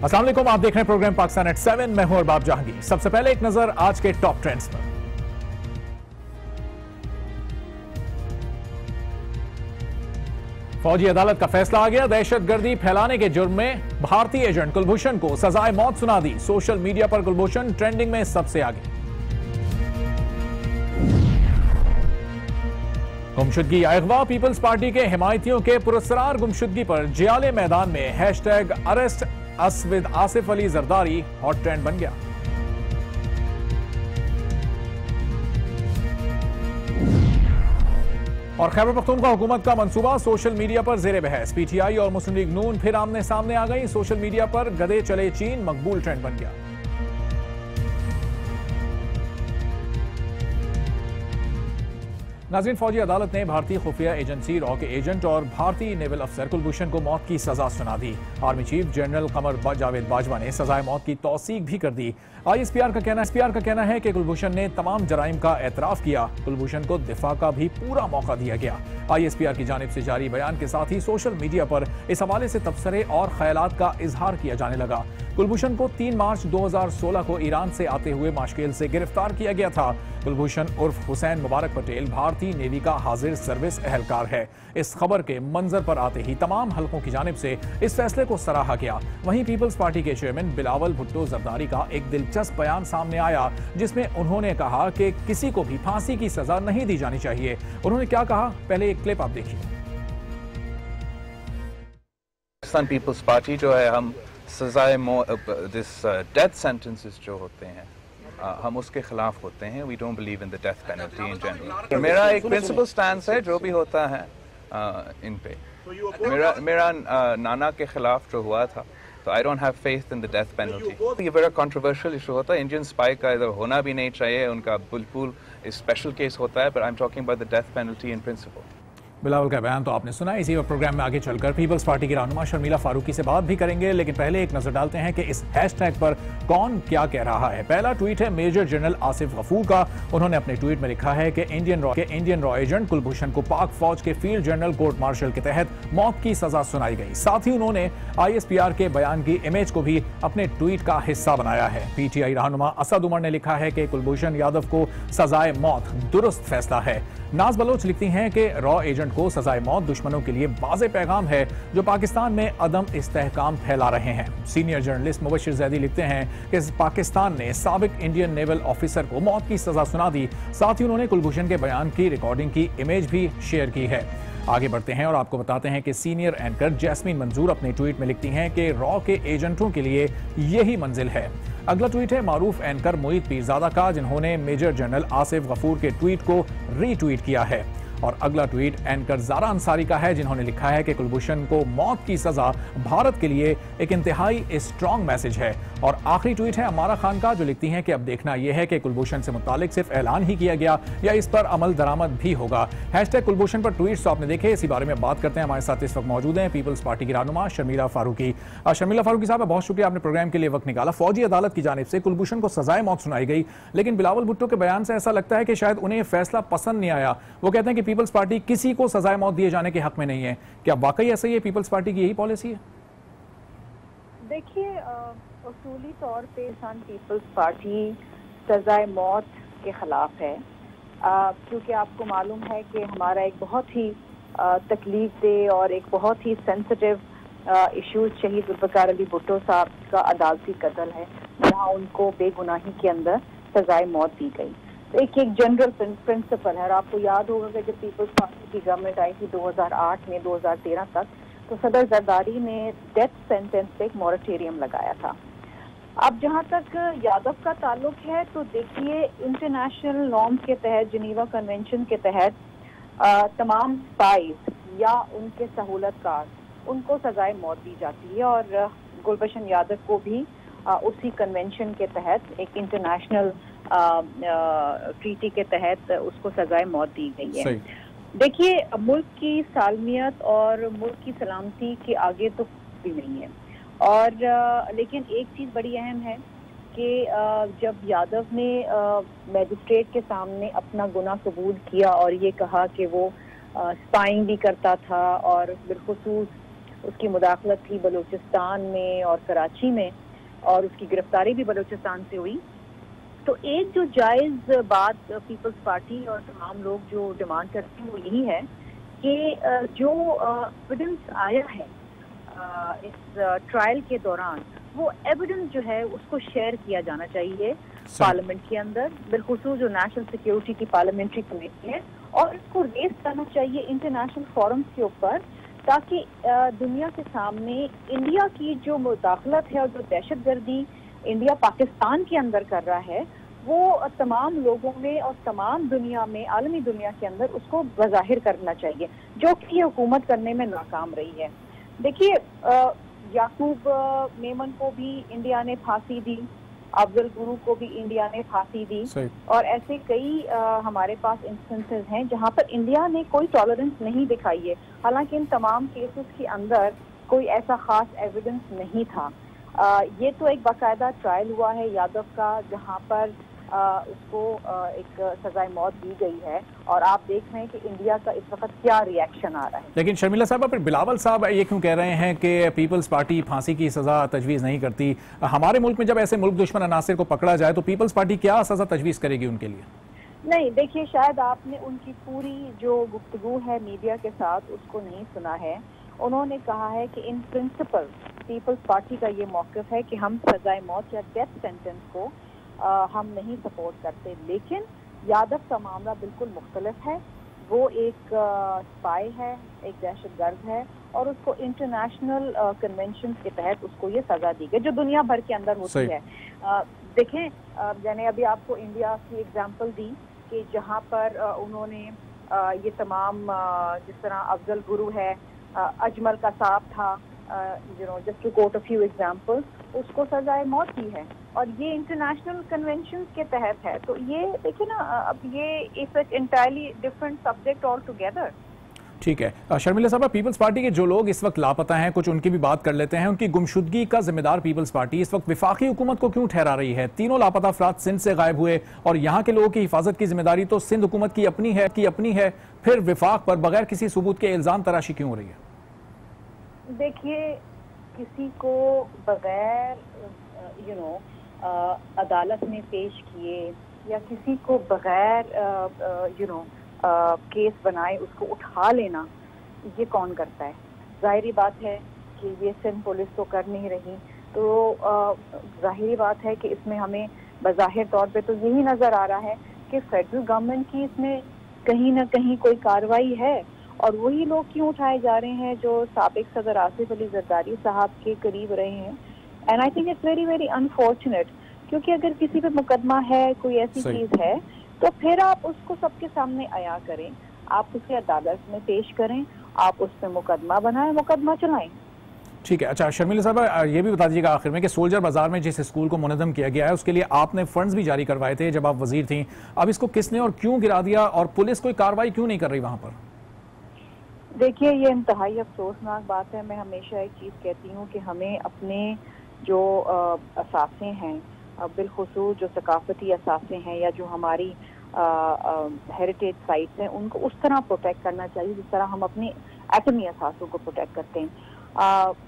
अस्सलाम वालेकुम, आप देख रहे हैं प्रोग्राम पाकिस्तान एट 7। मैं हूं अरबाब जहांगीर। सबसे पहले एक नजर आज के टॉप ट्रेंड्स पर। फौजी अदालत का फैसला आ गया। दहशतगर्दी फैलाने के जुर्म में भारतीय एजेंट कुलभूषण को सजाए मौत सुना दी। सोशल मीडिया पर कुलभूषण ट्रेंडिंग में सबसे आगे। गुमशुदगी अगवा, पीपल्स पार्टी के हिमायतियों के पुरस्कार गुमशुदगी पर जियाले मैदान में hashtag arrest Asif Ali Zardari hot trend बन गया। और खैबर पख्तूनख्वा हुकूमत का मंसूबा सोशल मीडिया पर जेर बहस। पीटीआई और मुस्लिम लीग नून फिर आमने सामने आ गई। सोशल मीडिया पर गधे चले चीन मकबूल ट्रेंड बन गया। नाज़रीन, फौजी अदालत ने भारतीय खुफिया एजेंसी रॉ के एजेंट और भारतीय नेवल अफसर कुलभूषण को मौत की सजा सुना दी। Army chief general Qamar Javed Bajwa ने सजाए मौत की तौसीक भी कर दी। आईएसपीआर का कहना है कि कुलभूषण ने तमाम जराइम का एतराफ किया। कुलभूषण को दिफा का भी पूरा मौका दिया गया। आईएसपीआर की जानिब से जारी बयान के साथ ही सोशल मीडिया पर इस हवाले से तबसरे और ख्यालात का इजहार किया जाने लगा। कुलभूषण को 3 मार्च 2016 को ईरान से आते हुए माशकेल से गिरफ्तार किया गया था। कुलभूषण उर्फ हुसैन मुबारक पटेल भारतीय नेवी का हाजिर सर्विस एहलकार है। इस खबर के मंजर पर आते ही तमाम हलकों की जानिब से इस फैसले को सराहा गया। वहीं पीपल्स पार्टी के चेयरमैन बिलावल भुट्टो जरदारी का एक दिलचस्प बयान सामने आया, जिसमें उन्होंने कहा कि किसी को भी फांसी की सजा नहीं दी जानी चाहिए। उन्होंने क्या कहा, पहले एक क्लिप आप देखिए। पाकिस्तान पीपल्स पार्टी जो है, हम सजाए डेथ सेंटेंसेस जो होते हैं हम उसके खिलाफ होते हैं। We don't believe in the death penalty in general. मेरा एक प्रिंसिपल स्टैंड है, जो भी होता है इन पे। मेरा नाना के खिलाफ जो हुआ था, तो I don't have faith in the death penalty. ये बड़ा कंट्रोवर्शियल इशू होता है। इंडियन स्पाई का इधर होना भी नहीं चाहिए, उनका बिल्कुल स्पेशल केस होता है। But I am talking about the death penalty in principle. Bilawal का बयान तो आपने सुना। इसी प्रोग्राम में आगे चलकर पीपल्स पार्टी की रहनुमा शर्मिला फारूकी से बात भी करेंगे, लेकिन पहले एक नजर डालते हैं कि इस हैशटैग पर कौन क्या कह रहा है। पहला ट्वीट है मेजर जनरल आसिफ गफूर का। उन्होंने अपने ट्वीट में लिखा है कि इंडियन रॉ एजेंट कुलभूषण को पाक फौज के फील्ड जनरल कोर्ट मार्शल के तहत मौत की सजा सुनाई गई। साथ ही उन्होंने आईएसपीआर के बयान की इमेज को भी अपने ट्वीट का हिस्सा बनाया है। पीटीआई रहनुमा असद उमर ने लिखा है कि कुलभूषण यादव को सजाए मौत दुरुस्त फैसला है। नाज बलोच लिखती हैं कि रॉ एजेंट को सजाए मौत दुश्मनों के लिए वाज़ेह पैगाम है जो पाकिस्तान में अदम इस्तेहकाम फैला रहे हैं। सीनियर जर्नलिस्ट मुबशिर जैदी लिखते हैं कि पाकिस्तान ने साबिक इंडियन नेवल ऑफिसर को मौत की सजा सुना दी। साथ ही उन्होंने कुलभूषण के बयान की रिकॉर्डिंग की इमेज भी शेयर की है। आगे बढ़ते हैं और आपको बताते हैं कि सीनियर एंकर जैस्मीन मंजूर अपने ट्वीट में लिखती हैं कि रॉ के एजेंटों के लिए यही मंजिल है। अगला ट्वीट है मारूफ एंकर मोईद पीरजादा का, जिन्होंने मेजर जनरल आसिफ गफूर के ट्वीट को रीट्वीट किया है। और अगला ट्वीट एंकर ज़ारा अंसारी का है, जिन्होंने लिखा है कि कुलभूषण को मौत की सजा भारत के लिए एक इंतहाई स्ट्रॉन्ग मैसेज है। और आखिरी ट्वीट है अमारा खान का, जो लिखती हैं कि अब देखना यह है कि कुलभूषण से मुतालिक सिर्फ ऐलान ही किया गया या इस पर अमल दरामद भी होगा। हैशटैग कुलभूषण पर ट्वीट्स तो आपने देखे, इसी बारे में बात करते हैं। हमारे साथ इस वक्त मौजूद हैं पीपल्स पार्टी की रहनुमा शर्मिला फारूकी। शर्मिला फारूकी साहब, बहुत शुक्रिया, आपने प्रोग्राम के लिए वक्त निकाला। फौजी अदालत की जानिब से कुलभूषण को सजाए मौत सुनाई गई, लेकिन बिलावल भुट्टो के बयान से ऐसा लगता है कि शायद उन्हें फैसला पसंद नहीं आया। वो कहते हैं कि पीपल्स पार्टी किसी को सजाए मौत दिए जाने के हक में नहीं है। क्या वाकई ऐसा ही है? पीपल्स पार्टी की यही पॉलिसी है? देखिए, उसूली तौर पे पीपल्स पार्टी सजाए मौत के खिलाफ है, क्योंकि आपको मालूम है कि हमारा एक बहुत ही तकलीफ दे और एक बहुत ही सेंसिटिव इशू शहीद जुल्फ़िकार अली भुट्टो साहब का अदालती कत्ल है, जहाँ उनको बेगुनाही के अंदर सजाए मौत दी गई। तो एक जनरल प्रिंसिपल है। और आपको याद होगा कि जब पीपल्स पार्टी की गवर्नमेंट आई थी 2008 में 2013 तक, तो सदर जरदारी ने डेथ सेंटेंस पे एक मॉरेटोरियम लगाया था। अब जहाँ तक यादव का ताल्लुक है, तो देखिए इंटरनेशनल नॉर्म्स के तहत, जिनीवा कन्वेंशन के तहत तमाम स्पाइज या उनके सहूलतकार उनको सजाए मौत दी जाती है। और कुलभूषण यादव को भी उसी कन्वेंशन के तहत एक इंटरनेशनल ट्रीटी के तहत उसको सजाए मौत दी गई है। देखिए, मुल्क की सालमियत और मुल्क की सलामती के आगे तो भी नहीं है। और लेकिन एक चीज़ बड़ी अहम है कि जब यादव ने मैजिस्ट्रेट के सामने अपना गुनाह कबूल किया और ये कहा कि वो स्पाइंग भी करता था और बिलखुसूस उसकी मुदाखलत थी बलूचिस्तान में और कराची में, और उसकी गिरफ्तारी भी बलूचिस्तान से हुई। तो एक जो जायज़ बात पीपल्स पार्टी और तमाम लोग जो डिमांड करते हैं वो यही है कि जो एविडेंस आया है इस ट्रायल के दौरान, वो एविडेंस जो है उसको शेयर किया जाना चाहिए पार्लियामेंट के अंदर, बिलखुसूस जो नेशनल सिक्योरिटी की पार्लियामेंट्री कमेटी है, और इसको रेस करना चाहिए इंटरनेशनल फोरम्स के ऊपर, ताकि दुनिया के सामने इंडिया की जो मुदाखलत है और जो दहशतगर्दी इंडिया पाकिस्तान के अंदर कर रहा है, वो तमाम लोगों में और तमाम दुनिया में, आलमी दुनिया के अंदर उसको बज़ाहिर करना चाहिए, जो कि ये हुकूमत करने में नाकाम रही है। देखिए, याकूब मेमन को भी इंडिया ने फांसी दी, अफजल गुरु को भी इंडिया ने फांसी दी, और ऐसे कई हमारे पास इंस्टेंसेस हैं जहां पर इंडिया ने कोई टॉलरेंस नहीं दिखाई है। हालांकि इन तमाम केसेस के अंदर कोई ऐसा खास एविडेंस नहीं था। ये तो एक बाकायदा ट्रायल हुआ है यादव का, जहां पर उसको एक सजाए मौत दी गई है, और आप देख रहे हैं कि इंडिया का इस वक्त क्या रिएक्शन आ रहा है। लेकिन शर्मिला साहब, फिर बिलावल साहब ये क्यों कह रहे हैं कि पीपल्स पार्टी फांसी की सजा तजवीज़ नहीं करती? हमारे मुल्क में जब ऐसे मुल्क दुश्मन अनासिर को पकड़ा जाए तो पीपल्स पार्टी क्या सजा तजवीज़ करेगी उनके लिए? नहीं, देखिए, शायद आपने उनकी पूरी जो गुफ्तगू है मीडिया के साथ उसको नहीं सुना है। उन्होंने कहा है कि इन प्रिंसिपल पीपल्स पार्टी का ये मौक़िफ़ है कि हम सजाए मौत या डेथ सेंटेंस को हम नहीं सपोर्ट करते, लेकिन यादव का मामला बिल्कुल मुख्तलिफ है। वो एक स्पाई है, एक दहशतगर्द है, और उसको इंटरनेशनल कन्वेंशन के तहत उसको ये सजा दी गई जो दुनिया भर के अंदर होती है। देखें, मैंने अभी आपको इंडिया की एग्जांपल दी कि जहाँ पर उन्होंने ये तमाम जिस तरह अफजल गुरु है, अजमल का साहब था, just to quote a few examples, उसको सजाए मौत की है, और ये इंटरनेशनल कन्वेंशन के तहत है। तो ये देखिए ना, अब ये it's an entirely different subject all together. ठीक है शर्मिला साहब, पीपल्स पार्टी के जो लोग इस वक्त लापता हैं, कुछ उनकी भी बात कर लेते हैं। उनकी गुमशुदगी का जिम्मेदार पीपल्स पार्टी इस वक्त विफाकी हुकूमत को क्यों ठहरा रही है? तीनों लापता अफराद सिंध से गायब हुए, और यहाँ के लोगों की हिफाजत की जिम्मेदारी तो सिंध हुकूमत की अपनी है, फिर विफाक पर बगैर किसी सबूत के इल्जाम तराशी क्यों हो रही है? देखिए, किसी को बगैर अदालत में पेश किए या किसी को बगैर केस बनाए उसको उठा लेना, ये कौन करता है? जाहिरी बात है कि ये सिंध पुलिस तो कर नहीं रही, तो जाहिरी बात है कि इसमें हमें बज़ाहिर तौर पे तो यही नज़र आ रहा है कि फेडरल गवर्नमेंट की इसमें कहीं ना कहीं कोई कार्रवाई है, और वही लोग क्यों उठाए जा रहे हैं जो साबिक सदर आसिफ अली जरदारी साहब के करीब रहे हैं। And I think it's very very unfortunate, क्योंकि अगर किसी पे मुकदमा है, कोई ऐसी चीज है, तो फिर आप उसको सबके सामने आया करें, आप उसे अदालत में पेश करें, आप उस पर मुकदमा बनाएं, मुकदमा चलाएं। ठीक है। अच्छा शर्मिला साहब, ये भी बता दीजिएगा आखिर में कि सोल्जर बाजार में जिस स्कूल को मुनज़्ज़म किया गया है उसके लिए आपने फंड्स भी जारी करवाए थे जब आप वजीर थी, अब इसको किसने और क्यों गिरा दिया, और पुलिस कोई कार्रवाई क्यों नहीं कर रही वहां पर? देखिए, ये इंतहाई अफसोसनाक बात है। मैं हमेशा एक चीज़ कहती हूँ कि हमें अपने जो असासे हैं, बिलखुसूस जो सकाफती असासे हैं या जो हमारी हेरिटेज साइट्स हैं, उनको उस तरह प्रोटेक्ट करना चाहिए जिस तरह हम अपने एटमी असासों को प्रोटेक्ट करते हैं।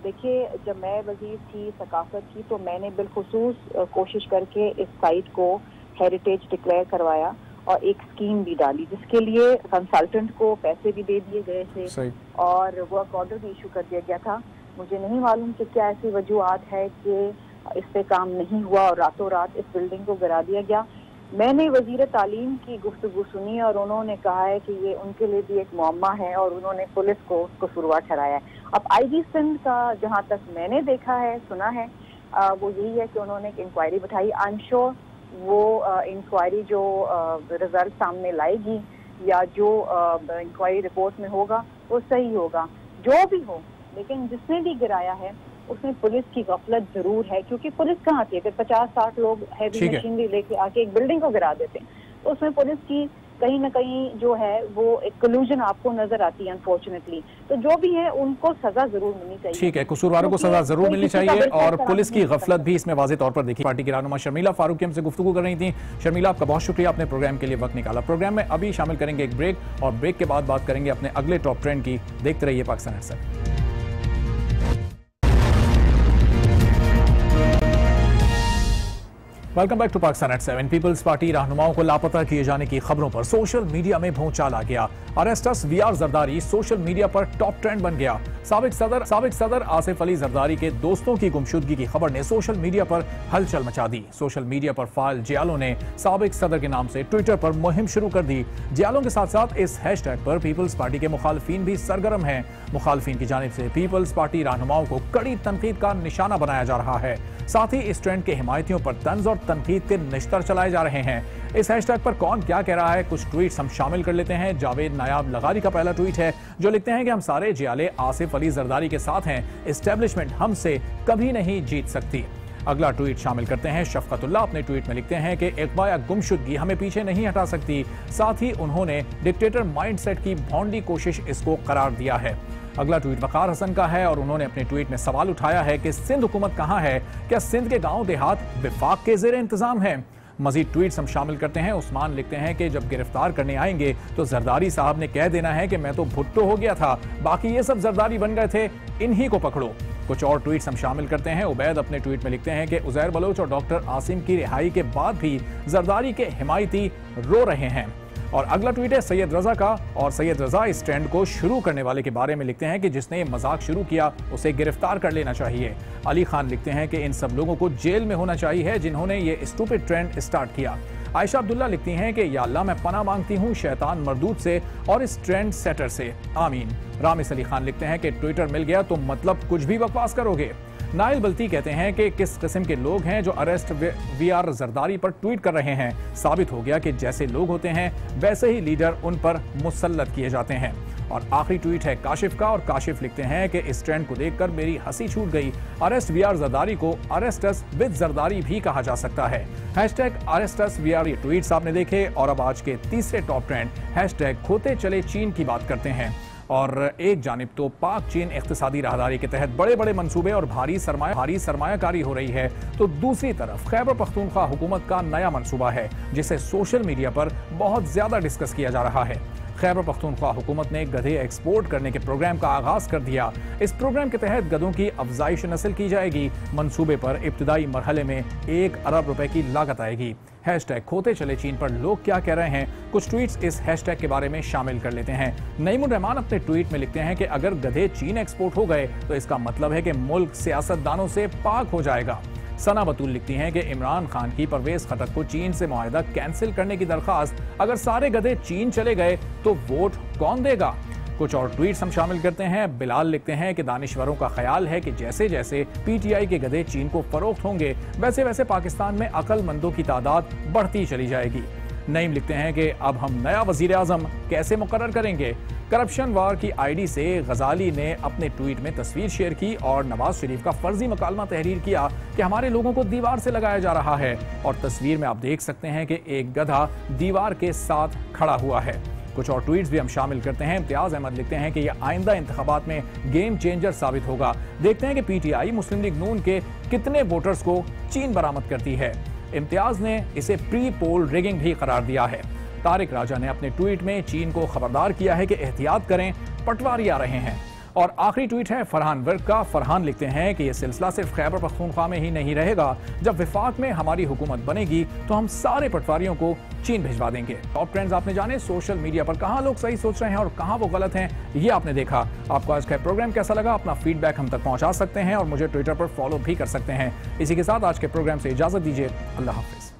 देखिए, जब मैं वजीर थी सकाफत की, तो मैंने बिलखुसूस कोशिश करके इस साइट को हेरिटेज डिक्लेयर करवाया और एक स्कीम भी डाली, जिसके लिए कंसल्टेंट को पैसे भी दे दिए गए थे और वर्क ऑर्डर भी इशू कर दिया गया था। मुझे नहीं मालूम कि क्या ऐसी वजूहत है कि इस पे काम नहीं हुआ और रातों रात इस बिल्डिंग को गिरा दिया गया। मैंने वजीर तालीम की गुफ्तगू सुनी और उन्होंने कहा है कि ये उनके लिए भी एक मुअम्मा है और उन्होंने पुलिस को कसूरवार ठहराया है। अब आईजी सिंध का जहाँ तक मैंने देखा है, सुना है, वो यही है कि उन्होंने एक इंक्वायरी बिठाई। आई एम श्योर वो इंक्वायरी जो रिजल्ट सामने लाएगी या जो इंक्वायरी रिपोर्ट में होगा वो सही होगा, जो भी हो। लेकिन जिसने भी गिराया है उसमें पुलिस की गफलत जरूर है, क्योंकि पुलिस कहाँ थी? अगर 50-60 लोग हैवी मशीनरी लेके आके एक बिल्डिंग को गिरा देते तो उसमें पुलिस की कहीं ना कहीं जो है वो एक कलूजन आपको नजर आती है अनफॉर्चुनेटली। तो जो भी है उनको सजा जरूर मिलनी चाहिए। ठीक है, कसूरवारों को सजा जरूर मिलनी चाहिए और पुलिस की गफलत भी इसमें वाज़ेह तौर पर देखी। पार्टी की रहनुमा शर्मिला फारूकी हमसे गुफ्तगू कर रही थी। शर्मिला, आपका बहुत शुक्रिया, अपने प्रोग्राम के लिए वक्त निकाला। प्रोग्राम में अभी शामिल करेंगे एक ब्रेक और ब्रेक के बाद बात करेंगे अपने अगले टॉप ट्रेंड की। देखते रहिए Pakistan except. Welcome back to Pakistan at 7। Peoples Party रहनुमाओं को लापता किए जाने की खबरों पर सोशल मीडिया में भूचाल आ गया। Arrests VR Zardari social media पर टॉप ट्रेंड बन गया। साबिक सदर आसिफ अली जरदारी के दोस्तों की गुमशुदगी की खबर ने सोशल मीडिया पर हलचल मचा दी। सोशल मीडिया पर फाइल जियालो ने साबिक सदर के नाम से ट्विटर पर मुहिम शुरू कर दी। जियालो के साथ साथ इस हैशटैग पर पीपल्स पार्टी के मुखालफिन भी सरगर्म हैं। मुखालफिन की जानिब से पीपल्स पार्टी रहनुमाओं को कड़ी तनकीद का निशाना बनाया जा रहा है। साथ ही इस ट्रेंड के हिमायतियों पर तंज और तनकीद के निश्तर चलाए जा रहे हैं। इस हैशटैग पर कौन क्या कह रहा है, कुछ ट्वीट्स हम शामिल कर लेते हैं। जावेद नायाब लगारी का पहला ट्वीट है जो लिखते हैं कि हम सारे जियाले आसिफ अली जरदारी के साथ हैं, एस्टेब्लिशमेंट हमसे कभी नहीं जीत सकती। अगला ट्वीट शामिल करते हैं। शफकतुल्ला अपने ट्वीट में लिखते हैं कि इक़बा या गुमशुदगी हमें पीछे नहीं हटा सकती। साथ ही उन्होंने डिक्टेटर माइंडसेट की भौंडी कोशिश इसको करार दिया है। अगला ट्वीट वकार हसन का है और उन्होंने अपने ट्वीट में सवाल उठाया है कि सिंध हुकूमत कहां है, क्या सिंध के गांव देहात विफाक के ज़ेरे इंतजाम है। मजीद ट्वीट्स हम शामिल करते हैं। उस्मान लिखते हैं कि जब गिरफ्तार करने आएंगे तो जरदारी साहब ने कह देना है कि मैं तो भुट्टो हो गया था, बाकी ये सब जरदारी बन गए थे, इन्हीं को पकड़ो। कुछ और ट्वीट्स हम शामिल करते हैं। उबैद अपने ट्वीट में लिखते हैं कि उजैर बलोच और डॉक्टर आसिम की रिहाई के बाद भी जरदारी के हिमायती रो रहे हैं। और अगला ट्वीट है सैयद रजा का, और सैयद रजा इस ट्रेंड को शुरू करने वाले के बारे में लिखते हैं कि जिसने ये मजाक शुरू किया उसे गिरफ्तार कर लेना चाहिए। अली खान लिखते हैं कि इन सब लोगों को जेल में होना चाहिए जिन्होंने ये स्टूपिड ट्रेंड स्टार्ट किया। आयशा अब्दुल्ला लिखती हैं कि या अल्लाह मैं पनाह मांगती हूँ शैतान मरदूद से और इस ट्रेंड सेटर से, आमीन। रामिस अली खान लिखते हैं कि ट्विटर मिल गया तो मतलब कुछ भी बकवास करोगे। नाइल बल्ती कहते हैं कि किस किस्म के लोग हैं जो अरेस्ट वीआर जरदारी पर ट्वीट कर रहे हैं। साबित हो गया कि जैसे लोग होते हैं वैसे ही लीडर उन पर मुसल्लत किए जाते हैं। और आखिरी ट्वीट है काशिफ का, और काशिफ लिखते हैं कि इस ट्रेंड को देखकर मेरी हंसी छूट गई। अरेस्ट वीआर जरदारी को अरेस्टस विद जरदारी भी कहा जा सकता है। हैशटैग अरेस्टस वीआर ये ट्वीट्स आपने देखे। और अब आज के तीसरे टॉप ट्रेंड हैशटैग खोते चले चीन की बात करते हैं। और एक जानिब तो पाक चीन इख्तिसादी राहदारी के तहत बड़े बड़े मंसूबे और भारी सरमायाकारी हो रही है, तो दूसरी तरफ खैबर पख्तूनख्वा हुकूमत का नया मंसूबा है जिसे सोशल मीडिया पर बहुत ज्यादा डिस्कस किया जा रहा है। खैबर पख्तूनख्वा हुकूमत ने गधे एक्सपोर्ट करने के प्रोग्राम का आगाज कर दिया। इस प्रोग्राम के तहत गधों की अफजाइश नस्ल की जाएगी। मंसूबे पर इब्तिदाई मरहले में 1 अरब रुपए की लागत आएगी। हैशटैग खोते चले चीन पर लोग क्या कह रहे हैं, कुछ ट्वीट्स इस हैशटैग के बारे में शामिल कर लेते हैं। नईमुर रहमान अपने ट्वीट में लिखते हैं कि अगर गधे चीन एक्सपोर्ट हो गए तो इसका मतलब है कि मुल्क सियासतदानों से पाक हो जाएगा। सना बतूल लिखती हैं कि इमरान खान की परवेज खटक को चीन से मुआहदा कैंसिल करने की दरखास्त, अगर सारे गधे चीन चले गए तो वोट कौन देगा। कुछ और ट्वीट्स हम शामिल करते हैं। बिलाल लिखते हैं कि दानिश्वरों का ख्याल है कि जैसे जैसे पीटीआई के गधे चीन को फरोख्त होंगे वैसे वैसे पाकिस्तान में अक्लमंदों की तादाद बढ़ती चली जाएगी। नईम लिखते हैं कि अब हम नया वजीर आजम कैसे मुकर्रर करेंगे। करप्शन वार की आईडी से गजाली ने अपने ट्वीट में तस्वीर शेयर की और नवाज शरीफ का फर्जी मुकालमा तहरीर किया कि हमारे लोगों को दीवार से लगाया जा रहा है। और तस्वीर में आप देख सकते हैं कि एक गधा दीवार के साथ खड़ा हुआ है। कुछ और ट्वीट्स भी हम शामिल करते हैं। इम्तियाज अहमद लिखते हैं कि यह आइंदा इंतखाबात में गेम चेंजर साबित होगा। देखते हैं कि पीटीआई मुस्लिम लीग नून के कितने वोटर्स को चीन बरामद करती है। इम्तियाज ने इसे प्री पोल रिगिंग भी करार दिया है। तारिक राजा ने अपने ट्वीट में चीन को खबरदार किया है कि एहतियात करें, पटवारी आ रहे हैं। और आखिरी ट्वीट है फरहान वर्क का। फरहान लिखते हैं कि यह सिलसिला सिर्फ खैबर पख्तूनख्वा में ही नहीं रहेगा। जब विफाक में हमारी हुकूमत बनेगी तो हम सारे पटवारियों को चीन भिजवा देंगे। टॉप ट्रेंड्स आपने जाने सोशल मीडिया पर कहां लोग सही सोच रहे हैं और कहां वो गलत हैं, ये आपने देखा। आपको आज का प्रोग्राम कैसा लगा, अपना फीडबैक हम तक पहुंचा सकते हैं और मुझे ट्विटर पर फॉलो भी कर सकते हैं। इसी के साथ आज के प्रोग्राम से इजाजत दीजिए। अल्लाह हाफिज।